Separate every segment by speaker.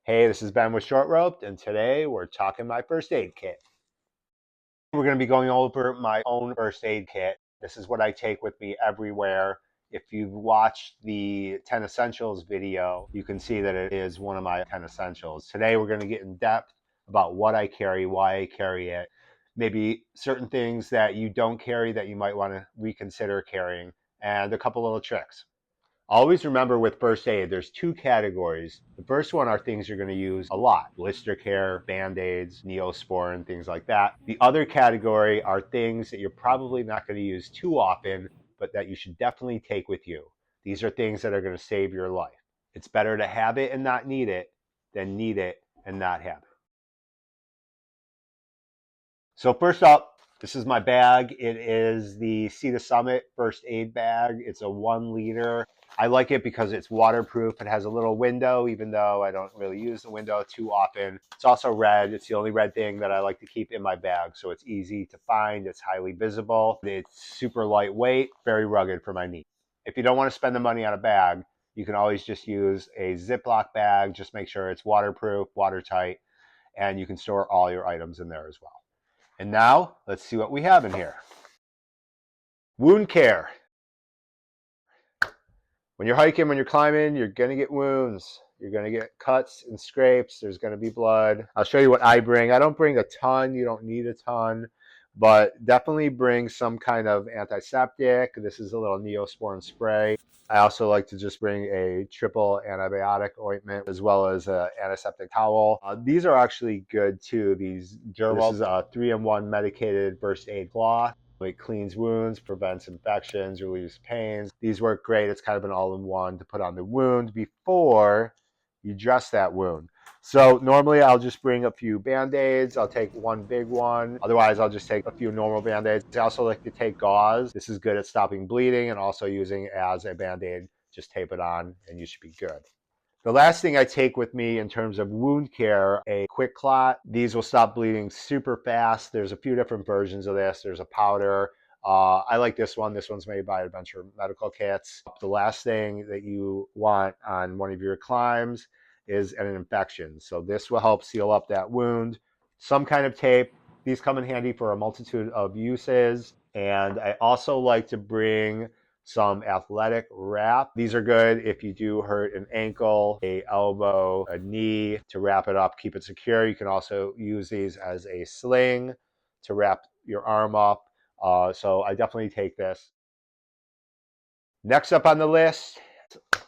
Speaker 1: Hey, this is Ben with Short Roped, and today we're talking my first aid kit. We're going to be going over my own first aid kit. This is what I take with me everywhere. If you've watched the 10 Essentials video, you can see that it is one of my 10 Essentials. Today we're going to get in depth about what I carry, why I carry it, maybe certain things that you don't carry that you might want to reconsider carrying, and a couple little tricks. Always remember with first aid, there's two categories. The first one are things you're going to use a lot: blister care, band-aids, Neosporin, things like that. The other category are things that you're probably not going to use too often, but that you should definitely take with you. These are things that are going to save your life. It's better to have it and not need it than need it and not have it. So first up, this is my bag. It is the Sea to Summit first aid bag. It's a 1 liter. I like it because it's waterproof. It has a little window, even though I don't really use the window too often. It's also red. It's the only red thing that I like to keep in my bag. So it's easy to find. It's highly visible. It's super lightweight, very rugged for my needs. If you don't want to spend the money on a bag, you can always just use a Ziploc bag. Just make sure it's waterproof, watertight, and you can store all your items in there as well. And now, let's see what we have in here. Wound care. When you're hiking, when you're climbing, you're going to get wounds. You're going to get cuts and scrapes. There's going to be blood. I'll show you what I bring. I don't bring a ton. You don't need a ton. But definitely bring some kind of antiseptic. This is a little Neosporin spray. I also like to just bring a triple antibiotic ointment as well as an antiseptic towel. These are actually good too. These Derwell. This is a 3-in-1 medicated first aid cloth. It cleans wounds, prevents infections, relieves pains. These work great. It's kind of an all-in-one to put on the wound before you dress that wound. So normally I'll just bring a few Band-Aids. I'll take one big one. Otherwise, I'll just take a few normal Band-Aids. I also like to take gauze. This is good at stopping bleeding and also using as a Band-Aid. Just tape it on and you should be good. The last thing I take with me in terms of wound care, a quick clot. These will stop bleeding super fast. There's a few different versions of this. There's a powder. I like this one. This one's made by Adventure Medical Kits. The last thing that you want on one of your climbs is an infection. So this will help seal up that wound. Some kind of tape. These come in handy for a multitude of uses. And I also like to bring some athletic wrap. These are good if you do hurt an ankle, a elbow, a knee, to wrap it up, keep it secure. You can also use these as a sling to wrap your arm up. So I definitely take this. Next up on the list,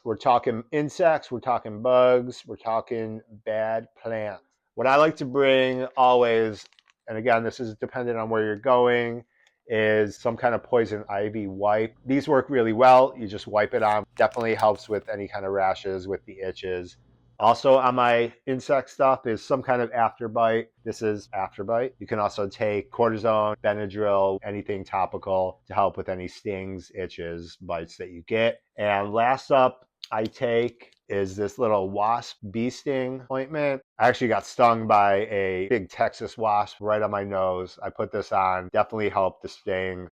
Speaker 1: we're talking insects, we're talking bugs, we're talking bad plants. What I like to bring always, and again, this is dependent on where you're going, is some kind of poison ivy wipe. These work really well. You just wipe it on. Definitely helps with any kind of rashes, with the itches. Also on my insect stuff is some kind of afterbite. This is afterbite. You can also take cortisone, Benadryl, anything topical to help with any stings, itches, bites that you get. And last up, I take is this little wasp bee sting ointment. I actually got stung by a big Texas wasp right on my nose. I put this on, definitely helped the sting.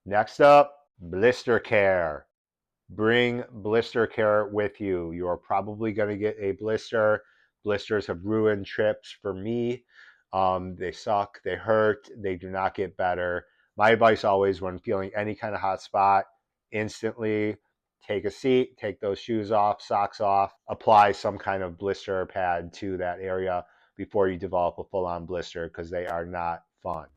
Speaker 1: Next up, blister care. Bring blister care with you. You are probably going to get a blister. Blisters have ruined trips for me. They suck, they hurt, they do not get better. My advice always when feeling any kind of hot spot, instantly take a seat, take those shoes off, socks off, apply some kind of blister pad to that area before you develop a full-on blister, because they are not fun.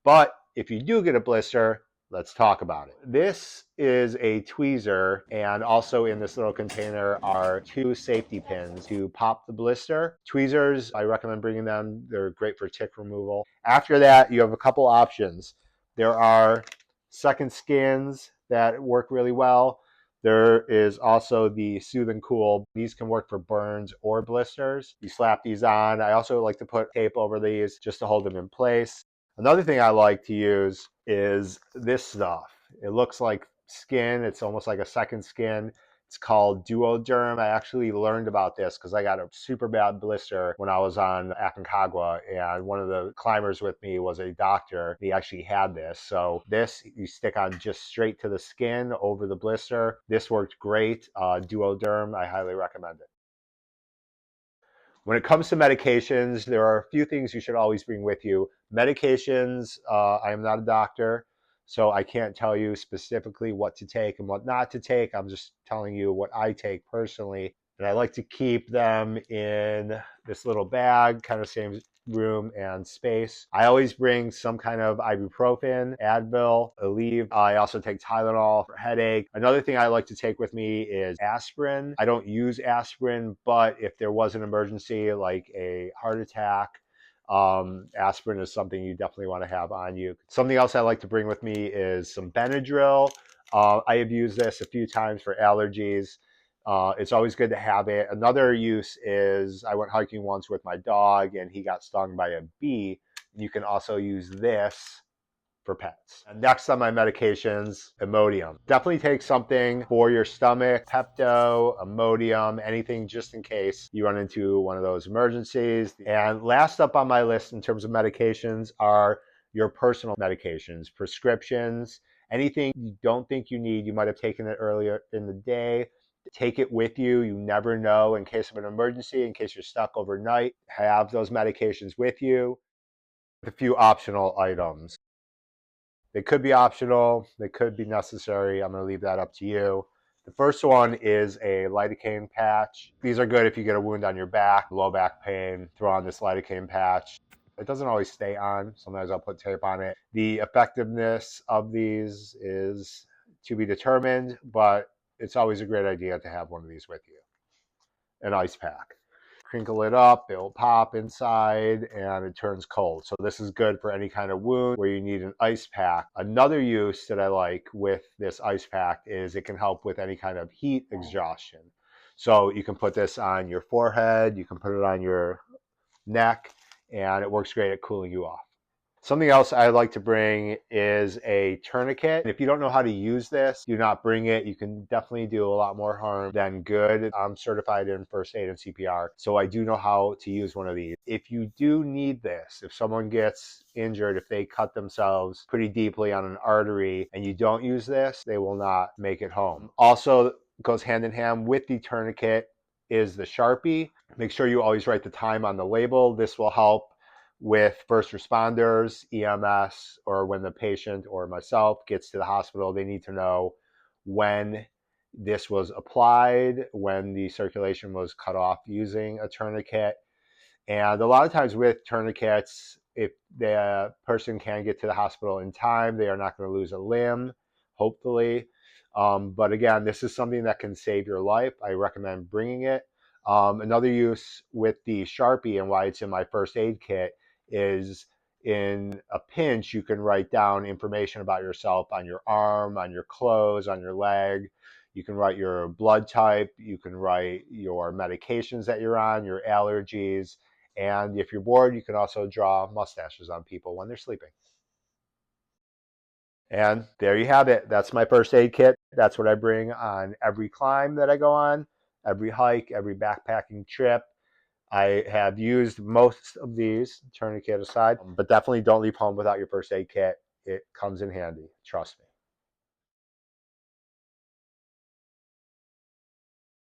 Speaker 1: But if you do get a blister, let's talk about it. This is a tweezer, and also in this little container are 2 safety pins to pop the blister. Tweezers, I recommend bringing them. They're great for tick removal. After that, you have a couple options. There are second skins that work really well. There is also the Soothe and Cool. These can work for burns or blisters. You slap these on. I also like to put tape over these just to hold them in place. Another thing I like to use is this stuff. It looks like skin. It's almost like a second skin. It's called Duoderm. I actually learned about this because I got a super bad blister when I was on Aconcagua, and one of the climbers with me was a doctor. He actually had this. So this you stick on just straight to the skin over the blister. This worked great. Duoderm, I highly recommend it. When it comes to medications, there are a few things you should always bring with you. Medications, I am not a doctor, so I can't tell you specifically what to take and what not to take. I'm just telling you what I take personally. And I like to keep them in this little bag, kind of same room and space. I always bring some kind of ibuprofen, Advil, Aleve. I also take Tylenol for headache. Another thing I like to take with me is aspirin. I don't use aspirin, but if there was an emergency like a heart attack, aspirin is something you definitely want to have on you. Something else I like to bring with me is some Benadryl. I have used this a few times for allergies. It's always good to have it. Another use is I went hiking once with my dog and he got stung by a bee. You can also use this for pets. And next on my medications, Imodium. Definitely take something for your stomach, Pepto, Imodium, anything just in case you run into one of those emergencies. And last up on my list in terms of medications are your personal medications, prescriptions, anything you don't think you need. You might have taken it earlier in the day. Take it with you. You never know in case of an emergency, in case you're stuck overnight. Have those medications with you. A few optional items. They could be optional, they could be necessary. I'm going to leave that up to you. The first one is a lidocaine patch. These are good if you get a wound on your back, low back pain, throw on this lidocaine patch. It doesn't always stay on. Sometimes I'll put tape on it. The effectiveness of these is to be determined, but it's always a great idea to have one of these with you. An ice pack. Crinkle it up, it'll pop inside and it turns cold. So this is good for any kind of wound where you need an ice pack. Another use that I like with this ice pack is it can help with any kind of heat exhaustion. So you can put this on your forehead, you can put it on your neck, and it works great at cooling you off. Something else I like to bring is a tourniquet. If you don't know how to use this, do not bring it. You can definitely do a lot more harm than good. I'm certified in first aid and CPR, so I do know how to use one of these. If you do need this, if someone gets injured, if they cut themselves pretty deeply on an artery and you don't use this, they will not make it home. Also goes hand in hand with the tourniquet is the Sharpie. Make sure you always write the time on the label. This will help with first responders, EMS, or when the patient or myself gets to the hospital. They need to know when this was applied, when the circulation was cut off using a tourniquet. And a lot of times with tourniquets, if the person can get to the hospital in time, they are not going to lose a limb, hopefully. But again, this is something that can save your life. I recommend bringing it. Another use with the Sharpie and why it's in my first aid kit is in a pinch, you can write down information about yourself on your arm, on your clothes, on your leg. You can write your blood type. You can write your medications that you're on, your allergies. And if you're bored, you can also draw mustaches on people when they're sleeping. And there you have it. That's my first aid kit. That's what I bring on every climb that I go on, every hike, every backpacking trip. I have used most of these, tourniquet aside, but definitely don't leave home without your first aid kit. It comes in handy, trust me.